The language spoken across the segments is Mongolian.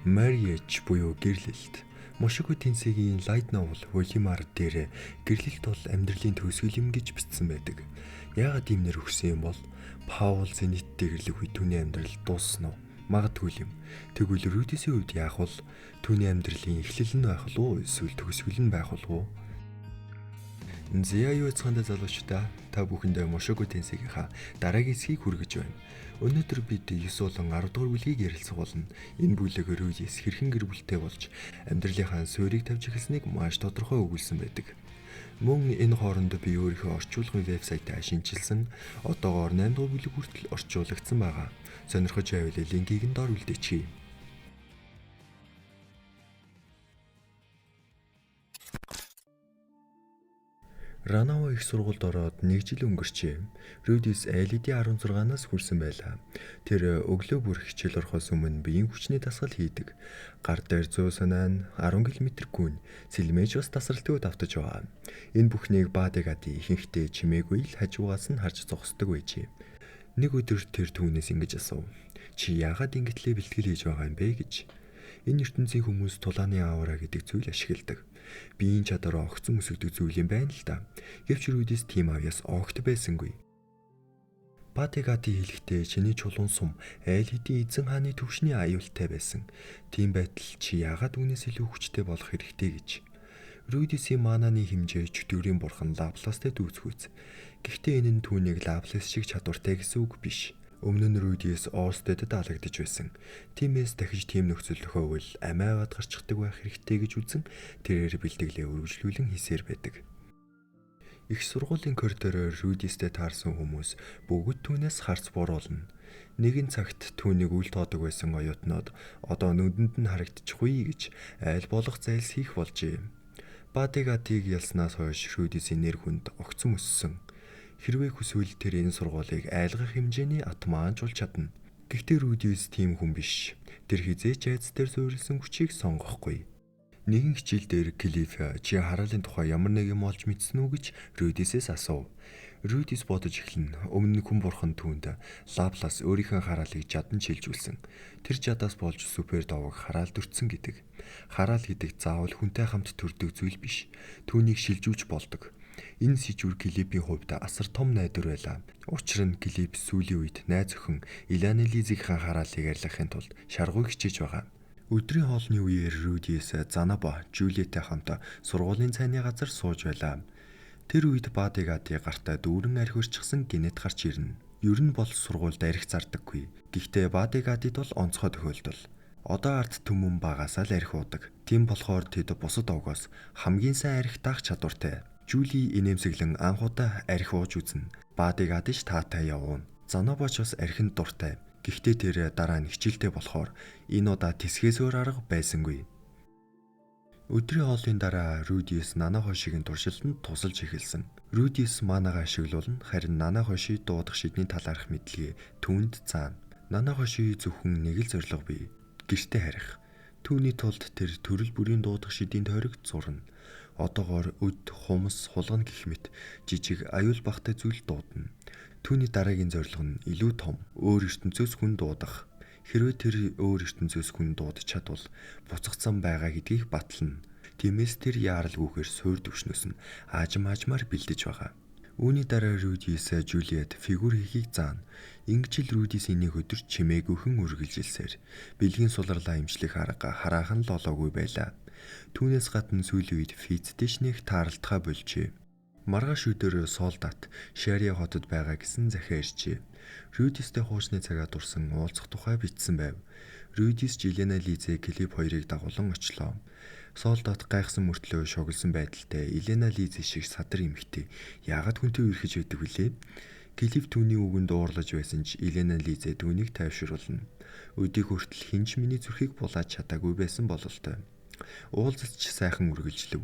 Marriage буюу гэрлэлт. Мошико Тенсигийн light novel Волимар дээр гэрлэлт бол амьдралын төгсгөл юм гэж бичсэн байдаг. Яагаад ийм нэр өгсөн юм бол Паул зэниттэй гэрлэх үе түүний амьдрал дууссан уу? Магадгүй юм. Тэгвэл Рюдисийн үед яах вэ? Түүний амьдралын эхлэл нь байх болов уу? Эсвэл төгсгөл нь байх болов уу? Зяа юу цаанда залуучдаа та бүхэндээ Мошико Тенсигийнхаа дараагийн хэсгийг хүргэж байна. Өнөөдөр бид 9 болон 10 дугаар бүлгийг ярилцах болно. Энэ бүлэгээр үеэс хэрхэн гэр бүлтэй болж амьдралынхаа суурийг тавьж эхэлснийг маш тодорхой өгүүлсэн байдаг. Мөн энэ хооронд би өөрийнхөө орчуулгын вебсайтаа шинчилсэн. Одоогоор 8 дугаар бүлэг хүртэл орчуулагдсан байгаа. Сонирхож байвал линкийг нь доор үлдээчихье. Ранава их сургуульд ороод 1 жил өнгөрчээ. Рюдис айлидийн 16-наас хүрсэн байлаа. Тэр өглөө бүр хичээл орохоос өмнө биеийн хүчний дасгал хийдэг. Гар дээр 100 санаа 10 км гүйн сэлмэж бас тасралтгүй давтаж байгаа. Энэ бүхнийг Бадигади ихэнхдээ чимээгүй л хажуугаас нь харж зогсдог байжээ. Нэг өдөр тэр түүнээс ингэж асуув. Чи яагаад ингэтлээ бэлтгэл хийж байгаа юм бэ гэж. Энэ ертөнцийн хүмүүс тулааны аавра гэдэг зүйл ашигладаг. Биеийн чадвараа огцон өсгдөг зүйл юм байна л да. Гэвч Рюдис тийм авьяас огт байсангүй. Бадигади хэлэхдээ чиний чулуун сум айл хэдийн эзэн хааны төвшний аюултай байсан. Тийм байтал чи яагаад үүнээс илүү хүчтэй болох хэрэгтэй гэж. Рюдисийн маананы хэмжээ чөтгөрийн бурхан Лапластэй дүүцгүйц. Гэхдээ энэ нь түүнийг Лаплас шиг чадвартай гэсэн үг биш. Өмнө нь Рюдис Орстедд алагдаж байсан. Тиймээс дахиж тийм нөхцөл тохиовол амиа аваад гарчдаг байх хэрэгтэй гэж үзэн тэрээр бэлтгэлээ үргэлжлүүлэн хийсээр байдаг. Их сургуулийн коридороор Рюдистэй таарсан хүмүүс бүгд түүнээс харц буруулна. Нэгэн цагт түүнийг үл тоодог байсан оюутнууд одоо нүдэнд нь харагдчихгүй гэж айл болох зайлс хийх болжээ. Бадигатиг ялснаас хойш Рюдисийн нэр хүнд огцом өссөн. Хэрвээ хүсвэл тэр энэ сургуулийг айлгах хэмжээний атмаанч болж чадна. Гэхдээ Рюдис тийм хүн биш. Тэр хизээч айц дээр суурилсан хүчийг сонгохгүй. Нэгэн хичээл дээр Клифф чи хараалын тухай ямар нэг юм олж мэдсэн үү гэж Рюдисээс асуув. Рюдис бодож эхлэн өмнө нь хүн бурхан түүнд Лаплас өөрийнхөө хараалыг жадан шилжүүлсэн. Тэр жадаас болж супер довог хараал төрсөн гэдэг. Хараал гэдэг заавал хүнтэй хамт төрдөг зүйл биш. Түүнийг шилжүүлж болдог. Энэ сэжвэр Клипийн хувьд асар том найдвар байлаа. Учир нь Клип сүүлийн үед найз охин Илана Лизийнхаа хараалыг арилгахын тулд шаргууг хичээж байгаа. Өдрийн хоолны үеэр Рюдис Занаба Жюлиеттэй хамт сургуулийн цайны газар сууж байлаа. Тэр үед Бадигади гартаа дүүрэн архивэрчсэн гинэт гарч ирнэ. Ер нь бол сургуульд архи зардаггүй. Гэхдээ Бадигадид бол онцгой тохиолдол. Одоо ард түмэн багасаа л архи уудаг. Тийм болохоор тэд бусад овгоос хамгийн сайн архи даах чадвартай. Жюли инээмсэглэн анхудаа архи ууж үзнэ. Бадигадиш таатай явуун. Занабач бас архинд дуртай. Гэхдээ тэр дараа нь хичээлтэй болохоор энэ удаа тэсгээс өөр арга байсангүй. Өдрийн хоолны дараа Рюдис Нана хошигийн туршилтанд тусалж эхэлсэн. Рюдис манагаа ашиглуулна, харин Нана хоши дуудах шидний талаарх мэдлэгээ түүнд заана. Нана хоши зөвхөн нэг л зорилго бий. Гэртээ харих. Түүний тулд тэр төрөл бүрийн дуудах шидийн тойрогт зурна. Одоогоор өд, хумс, хулгана гэх мэт жижиг аюул багтай зүйл дуудана. Түүний дараагийн зорилго нь илүү том, өөр ертөнцөөс хүн дуудах. Хэрвээ тэр өөр ертөнцөөс хүн дуудаж чадвал буцагцсан байгаа гэдгийг батлана. Тиймээс тэр яаралгүйгээр суур төвшнөөс нь аажмаар бэлдэж байгаа. Үүний дараа Рюдис Жюлиет фигүр хийхийг заана. Ингэж л Рюдис энийг өдөр чимээгүйхэн үргэлжилсээр бэлгийн сулралаа имжлэх арга хараахан л олоогүй байлаа. Түүнээс гадна сүүлийн үед Фицдэш нэг таарлтгаа болжээ. Маргааш өдөр солдат Шария хотод байгаа гэсэн захиа иржээ. Рюдистэй хуучны цагаа дурсан уулзах тухай бичсэн байв. Рюдис Жилена Лизе Клип хоёрыг дагуулan очлоо. Солдат гайхсан мөртлөө шоглосон байдалтай Елена Лизе шиг садар эмэгтэй яагаад хүнтэй үерхэж байдаг вүлээ? Клип түүний үгэнд уурлаж байсан ч Елена Лизе түүнийг тайвшруулна. Өдийг хүртэл хинж миний зүрхийг булааж чадаагүй байсан бололтой. Уулзалт ч сайхан үргэлжлэв.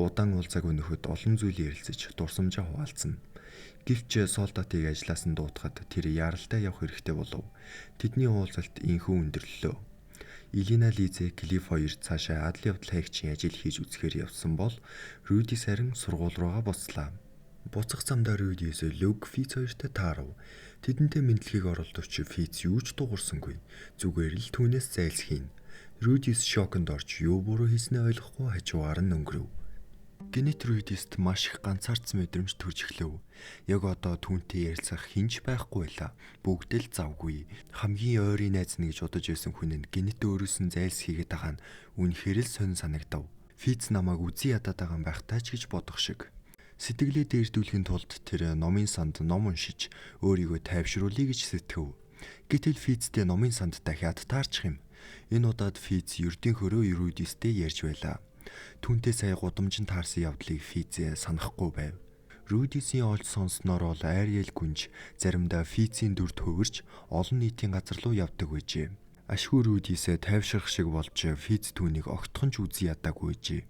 Удаан уулзаагүй нөхөд олон зүйл ярилцаж дурсамжаа хуваалцсан. Гэвч солдатыг ажлаас нь дуутахад тэр яралтай явах хэрэгтэй болов. Тэдний уулзалт инхүү өндөрлөлөө. Елена Лизе Клифф хоёр цаашаа адал явдал хаягчийн ажил хийж үзэхээр явсан бол Рюдис харин сургууль руугаа буцлаа. Буцах замдаа Рюдис Люк Фиц хоёртой таарав. Тэдэнтэй мэдлэгийг оролдовч Фиц юу ч дуурсангүй. Зүгээр л түүнээс зайлсхийв. Рудис шоконд орж юу буруу хийснээ ойлгохгүй хажуугаар нь өнгөрөв. Генет Рудист маш их ганцаардсан мэдрэмж төрж эхлэв. Яг одоо түүнтэй ярилцах хинч байхгүй байлаа. Бүгд л завгүй. Хамгийн ойрын найз нь гэж бодож байсан хүн нь Генет өөрөөс нь зайлс хийгээд байгаа нь үнэхээр л сонин санагдав. Фиц намайг үзий ядаад байгаа юм байх таач гэж бодох шиг. Сэтгэлээ дээрдүүлэхийн тулд тэр номын санд ном уншиж өөрийгөө тайвшруулъя гэж сэтгэв. Гэтэл Фицтэй номын санд дахиад таарчих юм. Энэ удаад Фиц ердийн хөрөө Рудистэй ярьж байлаа. Түүнтэй сая гудамжинд таарсан явдлыг Фиц санахгүй байв. Рудисийн олж сонсноор бол Ариэл гүнж заримдаа Фицийн дүрд хөвөрч олон нийтийн газар руу явдаг байжээ. Ашгүй Рудисээ тайвшрах шиг болж Фиц түүнийг огтхонч үзий ядаагүй байжээ.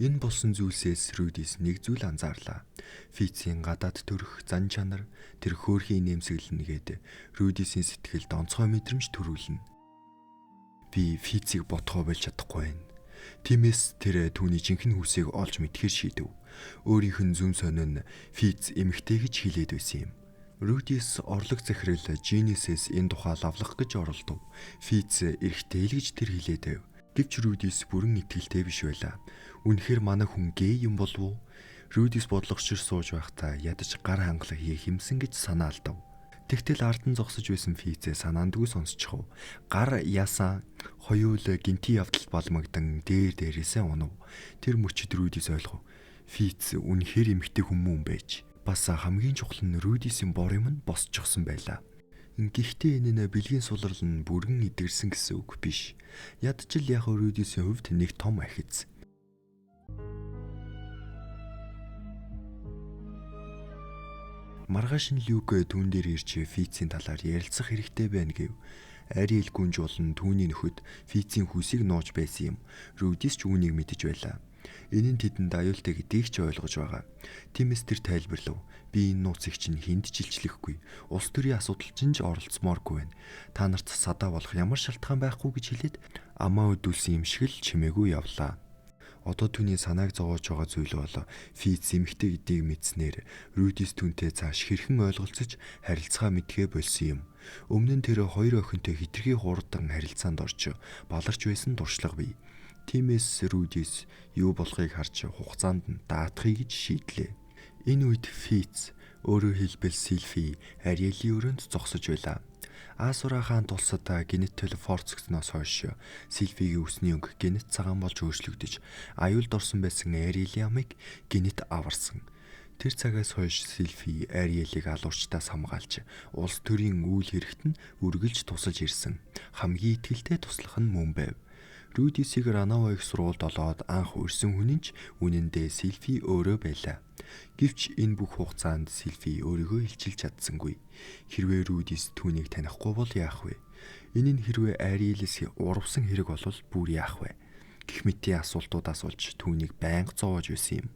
Энэ болсон зүйлсээс Рудис нэг зүйл анзаарлаа. Фицийн гадаад төрх зан чанар тэр хөөрхийн нэмсэглэнгээд Рудисийн сэтгэлд онцгой мэдрэмж төрүүлнэ. Би Фицийг ботхоо болж чадахгүй байна. Тиймээс тэр түүний жинхэнэ хүсийг олж мэдхээр шийдэв. Өөрийнх нь зүм сонин Фиц эмэгтэй гэж хэлээд байсан юм. Рудис орлог захирал Жинисээс энэ тухай лавлах гэж оролдов. Фиц эрэгтэй л гэж тэр хэлээд байв. Гэвч Рудис бүрэн итгэлтэй биш байлаа. Үнэхээр манай хүн гээ юм болов уу? Рудис бодлогочор сууж байхдаа ядаж гар хангалах хийх юмсан гэж санаа алдав. Тэгтэл ардан зогсож байсан Фицээ санаандгүй сонсчихов. Гар яасан хоёул гинти явдалд балмагдан дээрээсээ унав. Тэр мөчөд Рудис ойлгов. Фиц үнэхээр эмэгтэй хүмүүс байж. Бас хамгийн чухал нь Рудисийн бор юм нь босчихсон байлаа. Гэхдээ энэ нь бэлгийн сулрал нь бүрэн идэрсэн гэсэн үг биш. Ядчил яг Рудисийн хувьд нэг том ахиц. Маргааш нь Люк түүн дээр ирж Фицийн талаар ярилцах хэрэгтэй байна гэв. Ариэл гүнж болон түүний нөхөд Фицийн хүсийг нууж байсан юм. Рудис ч үүнийг мэдэж байлаа. Энэ нь тэдэнд аюултай гэдгийг ч ойлгож байгаа. Тиймээс тэр тайлбарлав. Би энэ нууцыг чинь хүнд жилчлэхгүй. Улс төрийн асуудал чинь ч оролцмооргүй байна. Та нарт садаа болох ямар шалтгаан байхгүй гэж хэлээд амаа өдүүлсэн юм шиг л чимээгүй явлаа. Одоо түүний санааг зовоож байгаа зүйл бол Фиц эмэгтэй гэдгийг мэдснээр Рудис түүнтэй цааш хэрхэн ойлголцож харилцаа мэдгээ болсон юм. Өмнө нь тэр хоёр охинтой хитрхи хурдан харилцаанд орж баларч байсан дуршлага бий. Тиймээс Рудис юу болохыг харж хугацаанд нь даатахыг гэж шийдлээ. Энэ үед Фиц өөрөөр хэлбэл Сильфи Ариэлийн өрөөнд зогсож байлаа. Асура хаан тулсад Генет телефорцогсноос хойш Сильфигийн үсний өнгө Генет цагаан болж өөрчлөгдөж аюулд орсон байсан Ариэлийн амыг Генет аварсан. Тэр цагаас хойш Сильфи Ариэлийг алуурчдаас хамгаалж улс төрийн үйл хэрэгт нь үргэлж тусалж ирсэн. Хамгийн итгэлтэй туслах нь мөн байв. Рудисийг Ранава их сургуульд олоод анх урьсан хүн нь ч үнэндээ Сильфи өөрөө байлаа. Гэвч энэ бүх хугацаанд Сильфи өөрийгөө илчилж чадсангүй. Хэрвээ Рудис түүнийг танихгүй бол яах вэ? Энэ нь хэрвээ Ариэлээс урвсан хэрэг болвол бүр яах вэ? Гэх мэтийн асуултууд асуулж түүнийг байнга зовоож байсан юм.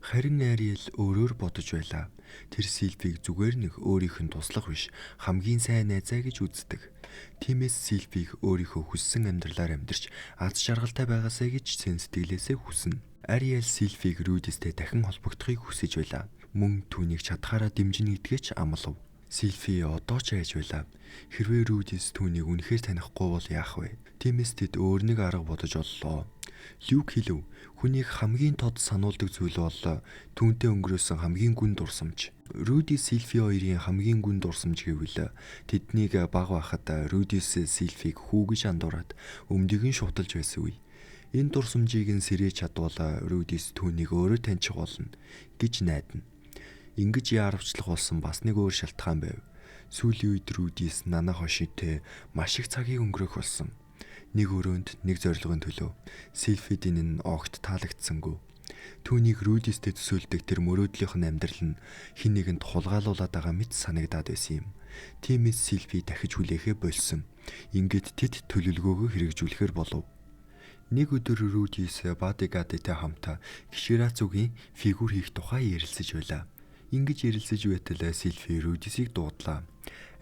Харин Ариэл өөрөөр бодож байлаа. Тэр Сильфиг зүгээр нэг өөрийнх нь туслах биш, хамгийн сайн найзаа гэж үздэг. Тиймээс Сильфиг өөрийнхөө хүссэн амьдралаар амьдарч аз жаргалтай байгаасаа гэж сэтгэлээсээ хүснэ. Ариэл Сильфиг Рудистэй дахин холбогдохыг хүсэж байлаа. Мөн түүнийг чадхаараа дэмжинэ гэдгээ ч амлав. Сильфи одоо ч айж байлаа. Хэрвээ Рудис түүнийг үнэхээр танихгүй бол яах вэ? Тиймээс тэд өөр нэг арга бодож оллоо. Люк хэлв. Хүнийг хамгийн тод сануулдаг зүйл бол түүнтэй өнгөрөөсөн хамгийн гүн дурсамж. Рудис Сильфи хоёрын хамгийн гүн дурсамж гэвэл тэднийг баг байхад Рудис Сильфиг хүүгэж андуураад өмдөг нь шувталж байсан үе. Энэ дурсамжийг нь сэрээж чадвал Рудис түүнийг өөрөө таньчих болно гэж найдана. Ингэж яарвчлах болсон бас нэг өөр шалтгаан байв. Сүүлийн үед Рудис нана хошинтэй маш их цагийг өнгөрөх болсон. Нэг өрөөнд нэг зорилгын төлөө Сильфид энэ нь огт таалагдсангүй. Түүнийг Рудистэй төсөөлдөг тэр мөрөөдлийнх нь амьдрал нь хэн нэгэнд хулгайлуулаад байгаа мэт санагдаад байсан юм. Тиймээс Сильфи дахиж хүлээхээ болсон. Ингээд тэд төлөвлөгөөгөө хэрэгжүүлэхээр болов. Нэг өдөр Рудис бодигардтай хамт Кширацугийн фигүр хийх тухай ярилцаж байлаа. Ингэж ярилцаж байтал Сильфи Рудисийг дуудлаа.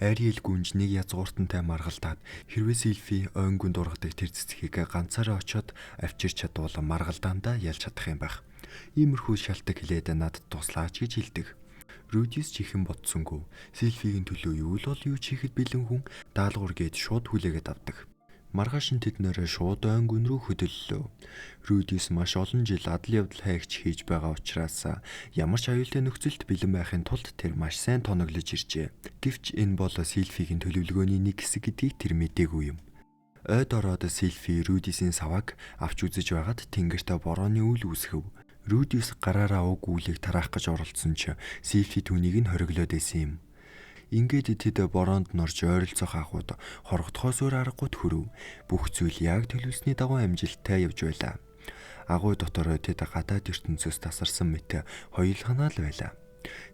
Ариэл гүнж нэг язгууртантай маргалтаад хэрвээ Сильфи ойнгүнд ургадаг тэр цэцгийг ганцаараа очиод авчирч чадвал маргалдаандаа ялж чадах юм байх. Иймэрхүү шалтак хэлээд надад туслаач гэж хэлдэг. Рудис ч ихэн бодсонгүй. Сильфигийн төлөө юу л юу ч хийхэд бэлэн хүн даалгавар гээд шууд хүлээгээд авдаг. Маргааш нь тэд нэрээ шууд айн гүн рүү хөдөллөө. Рудис маш олон жил адал явдал хайгч хийж байгаа учраас ямар ч аюултай нөхцөлд бэлэн байхын тулд тэр маш сайн тоноглож иржээ. Гэвч энэ бол Сильфигийн төлөвлөгөөний нэг хэсэг гэдгийг тэр мэдээгүй юм. Ойд ороод Сильфи Рудисийн савааг авч үзэж байгаад тэнгэртээ борооны үл үүсгэв. Рудис гараараа уг үүлийг тараах гэж оролцсон ч Сильфи түүнийг нь хориглоод байсан юм. Ингээд тэд бороонд норж ойролцоох агууд хорогдохоос өөр аргагүй төрөв. Бүх зүйл яг төлөвлөсний дагуу амжилттай явж байлаа. Агуй дотор тэд гадаад ертөнцөөс тасарсан мэт хоёулахнаа л байлаа.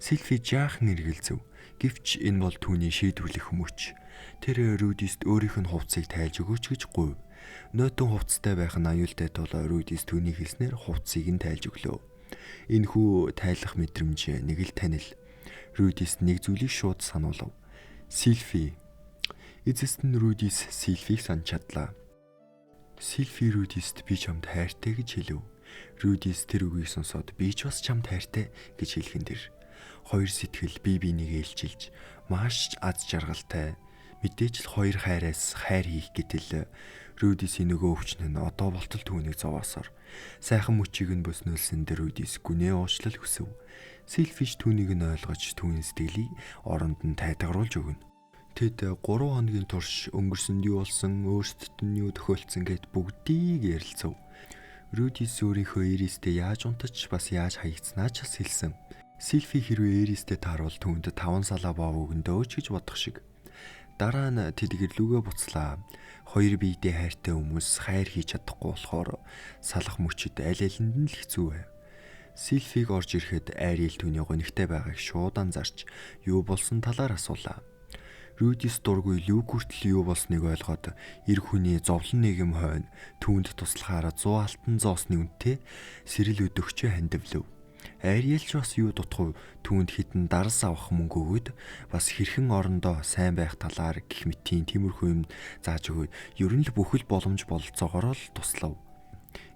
Сильфи жаахан эргэлзэв. Гэвч энэ бол түүний шийдвэрлэх мөч. Тэр Рудист өөрийнх нь хувцсыг тайлж өгөөч гэж гуйв. Нойтон хувцастай байх нь аюултай тул Рудис түүний хэлснээр хувцсыг нь тайлж өглөө. Энэхүү тайлах мэдрэмж нэг л танил. Рудис нэг зүйлийг шууд сануулав. Сильфи. Эцэст нь Рудис Сильфиг санаж чадлаа. Сильфи Рудист би чамд хайртай гэж хэлв. Рудис тэр үгийг сонсоод би ч бас чамд хайртай гэж хэлхэн тэр. Хоёр сэтгэл бие бинийгээ илчилж маш аз жаргалтай. Мэдээж л хоёр хайраас хайр хийх гэтэл Рудисийн нөгөө өвчин нь одоо болтол түүнийг зовоосоор сайхан мөчийг нь бөснөлсөн дээр Рудис гүнээ уучлал хүсв. Сильфиш түүнийг нь ойлгож түүний сэтгэлийг оронд нь тайтгаруулж өгнө. Тэд 3 хоногийн турш өнгөрсөнд юу болсон, өөрсдөд нь юу тохиолдсон гэд бүгдийг ярилцав. Рудис өөрийнхөө Эристэй яаж унтаж бас яаж хаягдсанаа ч бас хэлсэн. Сильфи хэрвээ Эристэй таарвал түүнд 5 салаа бов өгөндөөч гэж бодох шиг. Дараа нь тэд гэрлүүгээ буцлаа. Хоёр биедээ хайртай хүмүүс хайр хийж чадахгүй болохоор салах мөчөд аль алинд нь л хэцүү байв. Сильфиг орж ирэхэд Ариэл түүний гонигтай байгааг шууд анзаарч юу болсон талаар асуулаа. Рудис дургүй Люк хүртэл юу болсныг ойлгоод эр хүний зовлон нийгэм хойно түүнд туслахаар 100 алтан зоосны үнэтэй сэрэл өдөгчөө хандивлав. Ариэл ч бас юу дутхав түүнд хитэн дарс авах мөнгө өгöd бас хэрхэн орондоо сайн байх талаар гэх мэтийн тиймэрхүү юм зааж өгöd ер нь л бүхэл боломж бололцоогоор л туслав.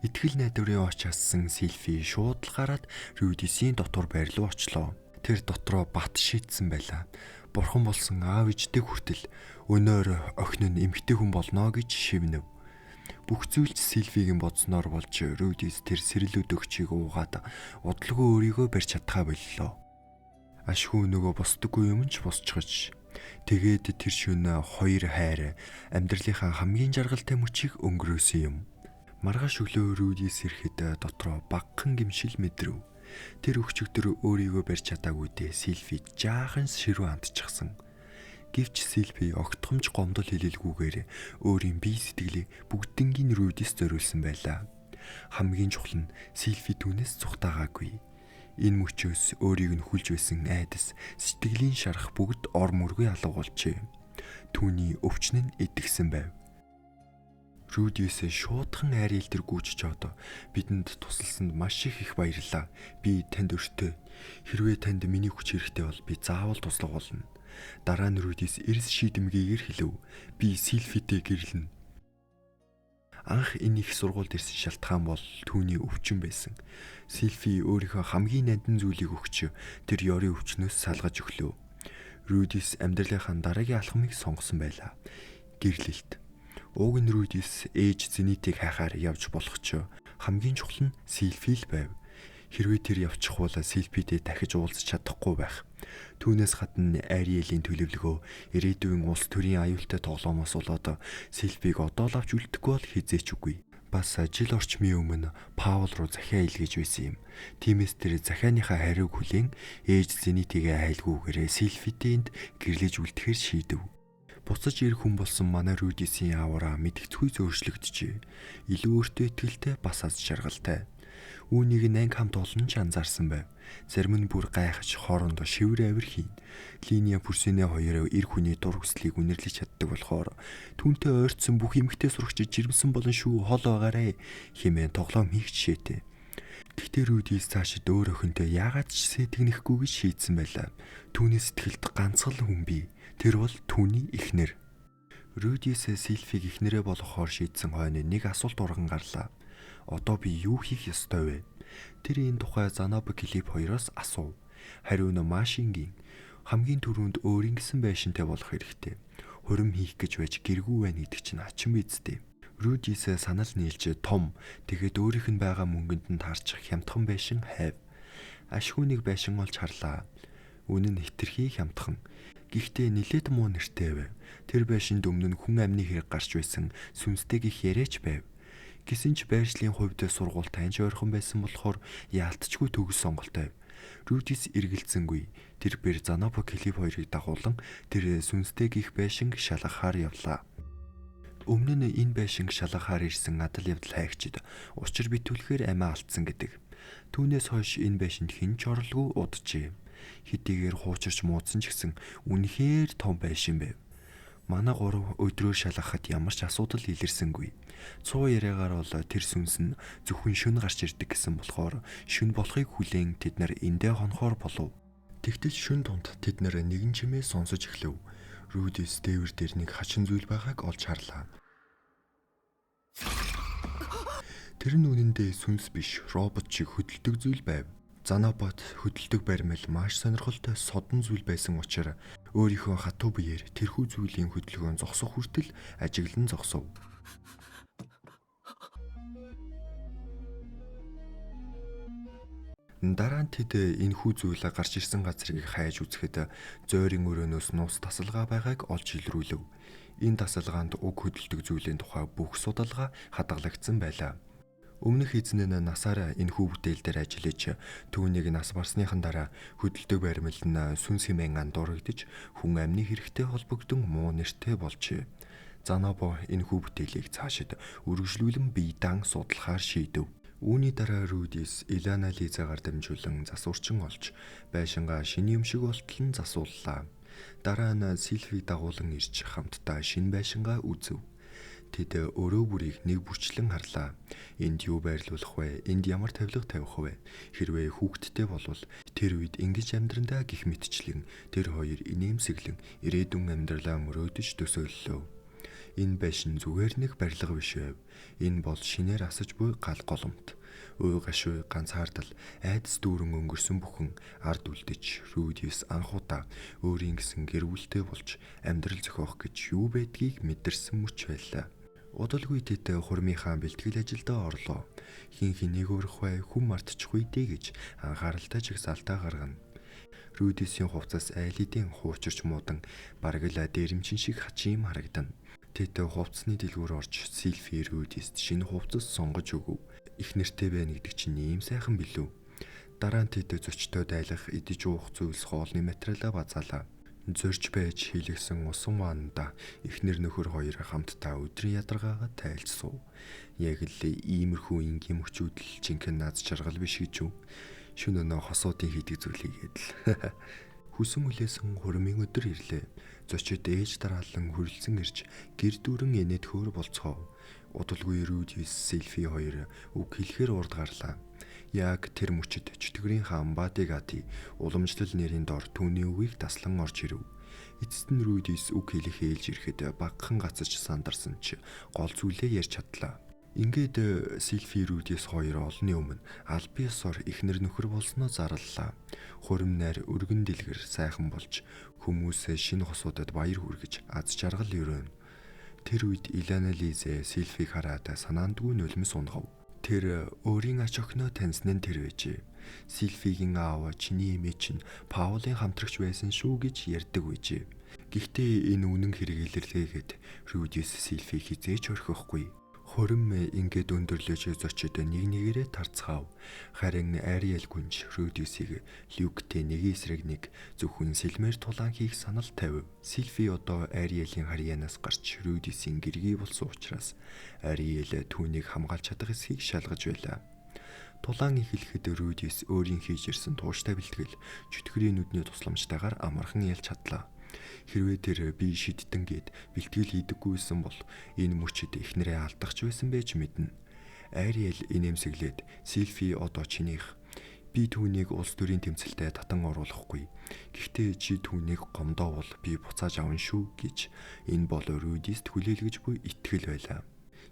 Итгэл найдварын оч хассан Сильфи шууд л гараад Рудисийн дотор байр руу очлоо. Тэр дотроо бат шийдсэн байлаа. Бурхан болсон аав ээжтэй хүртэл өнөөр охин нь эмэгтэй хүн болно гэж шивнэв. Бүх зүйлч Сильфигийн бодсноор болж Рудис тэр сэрэл өдөгчийг уугаад удалгүй өөрийгөө барьж чадхаа боллоо. Ашгүй нөгөө босдоггүй юм ч босчихж. Тэгээд тэр шөнө хоёр хайр амьдралынхаа хамгийн жаргалтай мөчийг өнгөрөөсөн юм. Маргааш өглөө Рудис ирэхэд дотроо багахан гимшил мэдрэв. Тэр өчигдөр өөрийгөө барьж чадаагүйдээ Сильфи жаахан ширүү амтчихсан. Гэвч Сильфи огтхомж гомдол хэлэлгүйгээр өөрийн бие сэтгэлийг бүгднгийн Рудис зориулсан байлаа. Хамгийн чухал нь Сильфи түүнээс цухтаагаагүй. Энэ мөчөөс өөрийг нь хүлж байсан айдас, сэтгэлийн шарах бүгд ор мөргүй алга болжээ. Түүний өвчин нь эдгсэн байв. Рудис шуудхан Ариэл дээр гүйчж одоо бидэнд тусалсанд маш их баярлалаа. Би танд өртөө. Хэрвээ танд миний хүч хэрэгтэй бол би заавал туслах болно. Дараа нь Рудис эрс шийдэмгийгээр хэлв. Би Сильфитэй гэрлэнэ. Анх энэ их сургуульд ирсэн шалтгаан бол түүний өвчин байсан. Сильфи өөрийнхөө хамгийн нандин зүйлийг өгч тэр ёрийн өвчнөөс салгаж өглөө. Рудис амьдралынхаа дараагийн алхмыг сонгосон байлаа. Гэрлэлт. Уг нь Рудис ээж Зенитийг хайхаар явж болох ч хамгийн чухал нь Сильфи л байв. Хэрвээ тэр явчих бол Сильфитэй дахиж уулзах чадахгүй байх. Түүнээс гадна Ариэлийн төлөвлөгөө ирээдүйн улс төрийн аюултай тоглоомоос болоод Сильфиг одоо л авч үлдэхгүй бол хизээч үгүй. Бас жил орчмын өмнө Паул руу захиа илгээж байсан юм. Тиймээс тэр захианыхаа хариуг хүлээн ээж Зенитигээ айлгүйгээр Сильфитэнд гэрлэж үлдэхээр шийдэв. Буцаж ирэх хүн болсон манай Рудисийн аавра мэдгэцгүй зөөрчлөгдөжээ. Илүү өөртөө итгэлтэй бас аз жаргалтай. Үүнийг анги хамт олон ч анзаарсан байв. Зарим нь бүр гайхаж хоорондоо шивэр авир хийн. Линия Пүрсинэ хоёр эр хүний дур хүслийг үнэрлэж чаддаг болохоор түүнтэй ойртсон бүх эмэгтэй сурагчид жирэмсэн болон шүү хол байгаарэ хэмээн тоглоом хийх жишээтэй. Гэхдээ Рудис цаашид өөр охинтой яагаад ч сэтгэнэхгүй гэж шийдсэн байлаа. Түүний сэтгэлд ганцхан хүн бий. Тэр бол түүний эхнэр. Рудис Сильфиг эхнэрээ болгохоор шийдсэн хойно нэг асуулт урган гарлаа. Одоо би юу хийх ёстой вэ? Тэр энэ тухай Заноб Клип хоёроос асуув. Хариу нь маш энгийн. Хамгийн түрүүнд өөрийн гэсэн байшинтай болох хэрэгтэй. Хурим хийх гэж байж гэргүй байна гэдэг чинь ачин бидтэй. Рудис санал нийлж том тэгэхэд өөрийнх нь байгаа мөнгөнд нь таарчих хямдхан байшин хайв. Ашгүйнийг байшин олж харлаа. Үнэн нь хитрхи хямдхан. Гэхдээ нилээд муу нэртэй байв. Тэр байшинд өмнө нь хүн амны хэрэг гарч байсан сүнстэй гих яриач байв. Гэсэн ч байршлын хувьд сургууль таньж ойрхон байсан болохоор яалтчгүй төгс сонголт байв. Рудис эргэлзэнгүй. Тэр бэр Занапо Клип хоёрыг дагуулan тэр сүнстэй гих байшин шалгахаар явлаа. Өмнө нь энэ байшинг шалгахаар ирсэн адал явдал хайгчид учир битүүлэхээр амиа алдсан гэдэг. Түүнээс хойш энэ байшинд хэн ч оролгүй уджээ. Хэдийгээр хуучирч муудсан ч гэсэн үнэхээр том байшин байв. Манай гурав өдрөөр шалгахад ямар ч асуудал илэрсэнгүй. Цуу яриагаар бол тэр сүнс нь зөвхөн шөнө гарч ирдэг гэсэн болохоор шөнө болохыг хүлээн тэд нар эндээ хонхоор болов. Тэгтэл шөнө донд тэд нар нэгэн чимээ сонсож эхлэв. Рудис дээвэр дээр нэг хачин зүйл байгааг олж харлаа. Тэр нь үнэндээ сүнс биш, робот шиг хөдөлдөг зүйл байв. Занапот хөдөлдөг баримл маш сонирхолтой содон зүйл байсан учраас өөрийнхөө хатуу биеэр тэрхүү зүйлийн хөдөлгөөн зогсох хүртэл ажиглан зогсов. Дараа нь тэд энэхүү зүйл гарч ирсэн газрыг хайж үзэхэд зойрын өрөөнөөс нус тасалгаа байгааг олж илрүүлв. Энэ тасалгаанд уг хөдөлдөг зүйлийн тухай бүх судалгаа хадгалагдсан байлаа. Өмнөх эзэн нь насаараа энэхүү бүтээл дээр ажиллаж түүнийг нас барсныхан дараа хөдөлдөг баримл нь сүнс хэмээн андуурагдж хүн амны хэрэгтэй холбогдсон муу нэртэй болжээ. Занапо энэхүү бүтээлийг цаашид үргэлжлүүлэн бие даан судлахаар шийдэв. Үүний дараа Рудис Илана Лизагаар дамжуулан засварчин олж байшингаа шиний юм шиг болтол нь засууллаа. Дараа нь Сильфиг дагуулan ирж хамтдаа шинэ байшингаа үзв. Тэд өрөө бүрийг нэг бүрчлэн харлаа. Энд юу байрлуулах вэ? Энд ямар тавилга тавих вэ? Хэрвээ хүүхэдтэй болвол тэр үед ингэж амьдрандаа гих мэтчлэн тэр хоёр инээмсэглэн ирээдүйн амьдралаа мөрөөдөж төсөөллөө. Энэ байшин зүгээр нэг барилга биш байв. Энэ бол шинээр асаж буй гал голомт. Үй гашуй ганцаардал айдас дүүрэн өнгөрсөн бүхэн ард үлдэж Рудис анхудаа өөрийн гэсэн гэр бүлтэй болж амьдрал зохиох гэж юу байдгийг мэдэрсэн мөч байлаа. Удалгүй тэд хурмынхаа бэлтгэл ажилдаа орлоо. Хин хэнийг өрөх вэ, хүн мартчихгүй дээ гэж анхааралтай жигсаалтаа гаргана. Рудисийн хувцас айл эдийн хуучирч муудан бараг л дээрэмчин шиг хачин харагдана. Тэд хувцсны дэлгүүр орж Сильфи Рудист шинэ хувцас сонгож өгөв. Их нэртэй байна гэдэг чинь ийм сайхан билүү. Дараа нь тэд зочтой дайлах идэж уух зүйлс хоолны материалаа базаалаа. Зорж байж хийлгсэн усан ваанда эхнэр нөхөр хоёр хамтдаа өдрийн ядаргаагаа тайлцсав. Яг л иймэрхүү энгийн мөчүүдл жинхэнэ наз жаргал биш гэж юу? Шөнө нөө хосуудын хийдэг зүйлийг гэдэл. Хүсэн үлээсэн хурмын өдөр ирлээ. Зочид ээж дараалан хөрөлцөн ирж гэр дүүрэн инээдхөөр болцгоо. Удалгүй Рудис Сильфи хоёр үг хэлэхээр урд гарлаа. Яг тэр мөчид чөтгөрийн хаан Бадигати уламжлал нэрийн дор түүний үгийг таслан орж ирэв. Эцэст нь Рудис үг хэлэх ээлж ирэхэд багахан гацаж сандарсан ч гол зүйлээ ярьж чадлаа. Ингээд Сильфи Рудис хоёр олонний өмнө аль биесээр эхнэр нөхөр болсноо зарлалаа. Хурим найр өргөн дэлгэр сайхан болж хүмүүсээ шинэ хосуудад баяр хүргэж аз жаргал өрөөнө. Тэр үед Илана Лизе Сильфиг хараад санаандгүй нулимс унгав. Тэр өөрийн ач охиноо таньсан нь тэр байжээ. Сильфигийн аав чиний эмээ чинь Паулын хамтрагч байсан шүү гэж ярьдаг байжээ. Гэхдээ энэ үнэн хэрэг илэрлээгээд Рудис Сильфи хизээч орхихгүй. Хурим ингээд өндөрлөж зочид нэг нэгээрээ тарцгаав. Харин Ариэл гүнж Рудисийг Люктэй нэг эсрэг нэг зөвхөн сэлмээр тулаан хийх санал тавив. Сильфи одоо Ариэлийн харьяанаас гарч Рудисийн гэргий болсон учраас Ариэл түүнийг хамгаалж чадах эсхийг шалгаж байлаа. Тулаан эхлэхэд Рудис өөрийн хийж ирсэн тууштай бэлтгэл чөтгөрийн нүдний тусламжтайгаар амархан ялж чадлаа. Хэрвээ тэр би шидтэн гээд бэлтгэл хийдэггүйсэн бол энэ мөчид эхнэрээ алдахч байсан байж мэднэ. Ариэл инээмсэглээд Сильфи одоо чинийх. Би түүнийг улс төрийн тэмцэлтэд татан оруулахгүй. Гэхдээ чи түүнийг гомдоовол би буцааж авна шүү гэж энэ бол Рудист хүлээлгэж буй итгэл байлаа.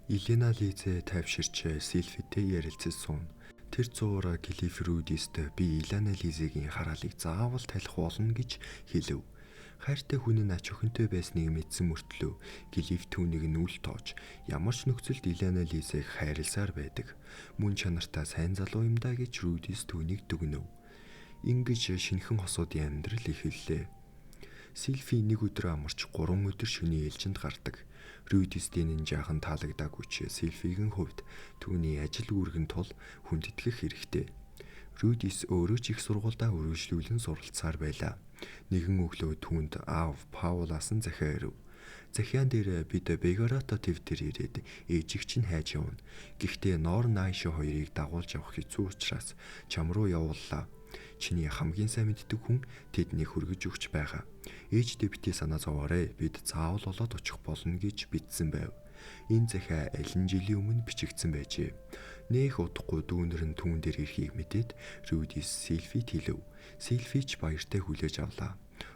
Илена Лизе тайвширч Сильфитэй ярилцсан. Тэр зуур Клиф Рудист би Илена Лизегийн хараалыг заавал талих болно гэж хэлв. Хайртай хүн нь ач өхөнтэй байсныг мэдсэн мөртлөө Глиф түүнийг нүл тоож ямар ч нөхцөлд Илена Лизийг хайрласаар байдаг. Мөн чанартай сайн залуу юм даа гэж Рудис түүнийг дүгнэв. Ингэж шинэхэн хосуудын амьдрал эхэллээ. Сильфи нэг өдөр амарч 3 өдөр шөнийн ээлжинд гардаг. Рудисдийн энэ жаахан таалагдаагүй ч Сильфигийн хувьд түүний ажил үүргэн тул хүндэтгэх хэрэгтэй. Рудис өөрөө ч их сургуультай үргэлжлүүлэн суралцсаар байлаа. Нэгэн өглөө түүнд аав Паулаас нь захиа ирэв. Захиан дээр бид Бегарато төв дээр ирээд ээжийг чинь хайж явна. Гэхдээ Нор Найшо хоёрыг дагуулж явах хэцүү учраас чам руу явууллаа. Чиний хамгийн сайн мэддэг хүн тэднийг хүргэж өгч байгаа. Ээждээ битгий санаа зовоорой. Бид заавал болоод очих болно гэж бичсэн байв. Энэ захиа алин жилийн өмнө бичигдсэн байжээ. Нэх удахгүй дүүнер нь түүн дээр ирэхийг мэдээд Рудис Сильфид хэлв. Сильфич баяртай хүлээж авлаа.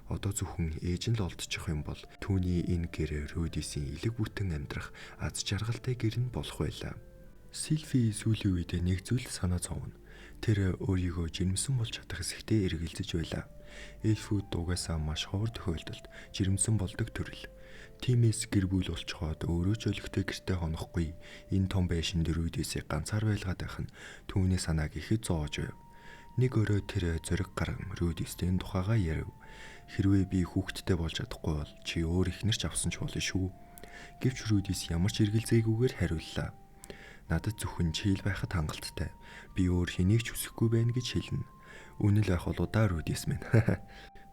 Одоо зөвхөн ээж нь л олдчих юм бол түүний энэ гэр Рудисийн элэг бүтэн амьдрах аз жаргалтай гэр нь болох байлаа. Сильфи сүүлийн үед нэг зүйл санаа зовно. Тэр өөрийгөө жирэмсэн болж чадах хэсэгтээ эргэлзэж байлаа. Эльфүүд угаасаа маш ховор тохиолдолд жирэмсэн болдог төрөл. Тиймээс гэр бүл болцоход өөрөө ч өлегтэй гэртээ хонохгүй энэ том байшин Рудисийг ганцаар байлгаад байх нь түүний санааг ихэд зоож байв. Нэг өрөө тэр зориг гарган Рудисийн тухайгаа ярив. Хэрвээ би хүүхэдтэй болж чадахгүй бол чи өөр ихнэрч авсан ч болно шүү. Гэвч Рудис ямар ч эргэлзээгүйгээр хариуллаа. Надад зөвхөн чийл байхад хангалттай. Би өөр хэнийг ч хүсэхгүй байна гэж хэлнэ. Үнэн л байх болоо да Рудис минь.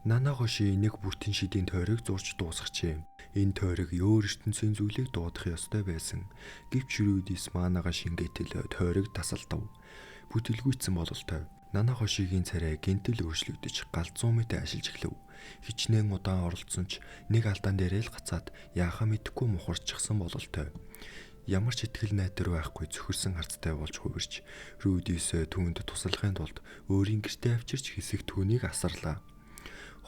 Нана хоши нэг бүтэн шидийн тойрог зурж дуусгачихэ. Энэ тойрог өөр ертөнцийн зүйлийг дуудах ёстой байсан. Гэвч Рудис маанаага шингээтэл тойрог тасалдав. Бүтэлгүйцсэн бололтой. Нана хошигийн царай гинтэл өөрчлөгдөж галзуу мэт ашиглаж эхлэв. Хичнээн удаан оролцсон ч нэг алдаан дээрээ л гацаад яахаа мэдэхгүй мухарчихсан бололтой. Ямар ч итгэл найдвар байхгүй зөвхөрсөн харттай болж хувирч Рудис түүнд туслахын тулд өөрийн гэртээ авчирч хэсэг түүнийг асарлаа.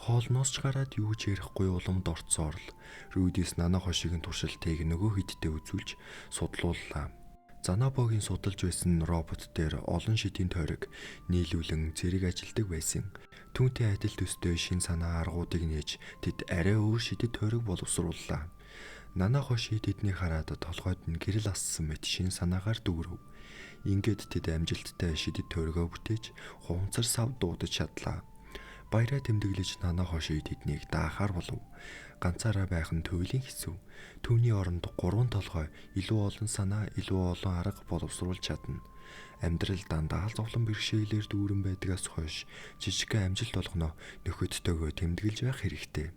Хоолноос ч гараад юу ч ярихгүй уламд орцоор л Рудис Нана хошигийн туршилтыг нөгөө хэдтэй үзүүлж судлууллаа. Занабогийн судалж байсан робот дээр олон шидийн тойрог нийлүүлэн зэрэг ажилдаг байсан. Түүнтэй адил төстэй шин санаа аргуудыг нээж тэд арай өөр шидэд тойрог боловсрууллаа. Нана хоши тэднийг хараад толгойд нь гэрэл ассан мэт шин санаагаар дүүрв. Ингээд тэд амжилттай шидэд тойрогоо бүтээж хувцар сав дуудаж чадлаа. Баяраа тэмдэглэж Нана хоши тэднийг даахаар болов. Ганцаараа байх нь туйлын хэсв. Түүний оронд 3 толгой илүү олон санаа, илүү олон арга боловсруулж чадна. Амьдрал дандаа л зовлон бэрхшээлээр дүүрэн байдгаас хойш жижигхэн амжилт олгоно нөхөдтэйгөө тэмдэглэж байх хэрэгтэй.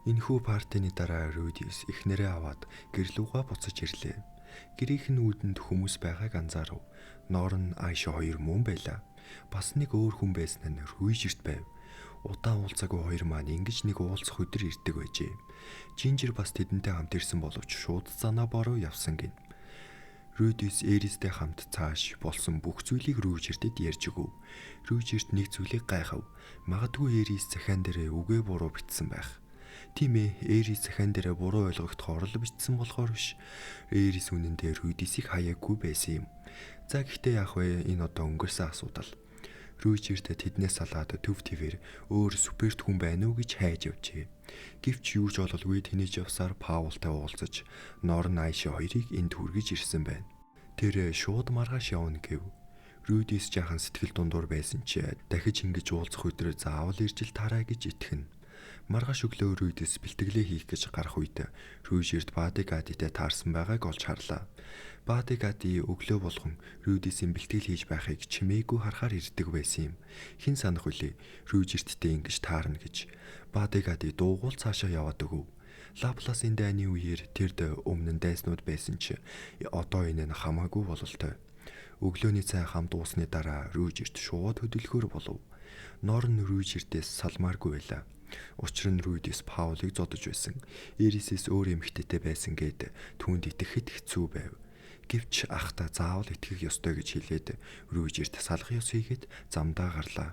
Энэхүү партины дараа Рудис эхнэрээ аваад гэрлүүгээ буцаж ирлээ. Гэрийнхэн үүдэнд хүмүүс байгааг анзаарав. Нор нь Айшо хоёр мөн байлаа. Бас нэг өөр хүн байсан нь Рүйжерт байв. Удаан уулзаагүй хоёр маань ингэж нэг уулзах өдөр ирдэг байжээ. Жинжер бас тэдэнтэй хамт ирсэн боловч шууд Занабо руу явсан гин. Рудис Эристэй хамт цааш болсон бүх зүйлийг Рүйжертэд ярьж өгөв. Рүйжерт нэг зүйлийг гайхав. Магадгүй Эрис захиан дээр үгээ буруу бичсэн байх. Тийм ээ, Эрис захиан дээр буруу ойлгогдохоор л бичсэн болохоор биш. Эрис үнэндээ Рудисийг хаяагүй байсан юм. За гэхдээ яах вэ? Энэ одоо өнгөрсөн асуудал. Рүйжерт тэднээс салаад төв твээр өөр суперт хүн байна уу гэж хайж явжээ. Гэвч юу ч бололгүй тэнэж явсаар Паултай уулзаж Нор Найшо хоёрыг энд хүргэж ирсэн байна. Тэр шууд маргааш явна гэв. Рудис жаахан сэтгэл дундуур байсан ч дахиж ингэж уулзах өдрөө заавал ирж л таарай гэж итгэнэ. Маргааш өглөө Рудис бэлтгэлээ хийх гэж гарах үед Рүйжерт Бадигадитэй таарсан байгааг олж харлаа. Бадигади өглөө болгон Рудисийн бэлтгэл хийж байхыг чимээгүй харахаар ирдэг байсан юм. Хэн санах вүлээ Рүйжерттэй ингэж таарна гэж. Бадигади дуугуул цаашаа яваад өгөв. Лапласын дайны үеэр тэрд өмнө нь дайснууд байсан ч одоо энэ нь хамаагүй бололтой. Өглөөний цай хамт уусны дараа Рүйжерт шууд хөдөлгөөр болов. Нор нь Рүйжертээс салмааргүй байлаа. Учир нь Рудис Паулыг зодож байсан. Эрисээс өөр эмэгтэйтэй байсан гэд түүнд итгэхэд хэцүү байв. Гэвч ахта заавал итгэх ёстой гэж хэлээд Рүйжерт салах ёс хийгээд замдаа гарлаа.